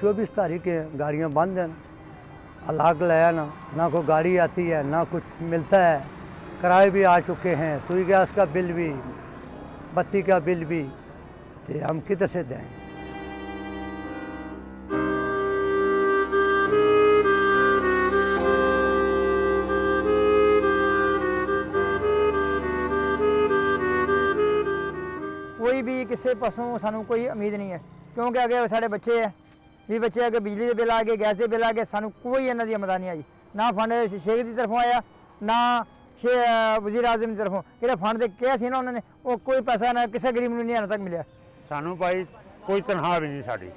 24 तारीख के गाड़ियाँ बंद हैं, अलाक लाया ना कोई गाड़ी आती है, ना कुछ मिलता है। किराए भी आ चुके हैं, सुई गैस का बिल भी, बत्ती का बिल भी, तो हम किधर से दें। कोई भी किसी पासों सानू कोई उम्मीद नहीं है, क्योंकि अगे साढ़े बच्चे है भी, बच्चे अगे बिजली के बिल आ गए, गैस के बिल आ गए, सानू कोई इन्हों की आमदनी आई ना। फंड शेख की तरफों आया ना वजीर आजम की तरफों, जो फंड दे कहा सी ना उन्होंने, वो कोई पैसा ना किसी गरीब नूं नहीं हाले तक मिले। सानू भाई कोई तनख्वाह भी नहीं साड़ी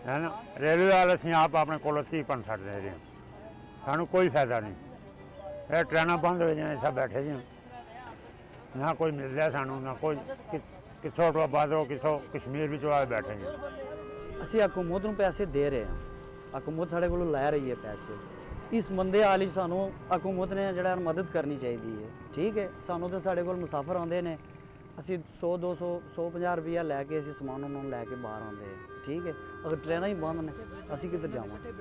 है ना। रेलवे वाले असीं आप अपने कोलों 30 छड्ड दे रहे हैं, सानू कोई फायदा नहीं। ये ट्रेनां बंद हो जाए, सब बैठे जी, ना कोई मिल रहा सानू, ना कोई किथों टोबादो किथों कश्मीर भी आ बैठे जी। ਅਸੀਂ ਹਕੂਮਤ ਨੂੰ ਪੈਸੇ ਦੇ ਰਹੇ ਹਾਂ, ਹਕੂਮਤ ਸਾਡੇ ਕੋਲੋਂ ਲੈ ਰਹੀ ਹੈ ਪੈਸੇ। ਇਸ ਮੰਦੇ ਹਾਲ ਵਿੱਚ ਸਾਨੂੰ ਹਕੂਮਤ ਨੇ ਜਿਹੜਾ ਮਦਦ ਕਰਨੀ ਚਾਹੀਦੀ ਹੈ। ਠੀਕ ਹੈ, ਸਾਨੂੰ ਤਾਂ ਸਾਡੇ ਕੋਲ ਮੁਸਾਫਰ ਆਉਂਦੇ ਨੇ, ਅਸੀਂ 100 200 150 ਰੁਪਈਆ ਲੈ ਕੇ ਅਸੀਂ ਸਮਾਨ ਉਹਨਾਂ ਨੂੰ ਲੈ ਕੇ ਬਾਹਰ ਆਉਂਦੇ ਹਾਂ। ਠੀਕ ਹੈ, ਅਗਰ ਟ੍ਰੇਨਾਂ ਹੀ ਬੰਦ ਨੇ ਅਸੀਂ ਕਿੱਧਰ ਜਾਵਾਂਗੇ।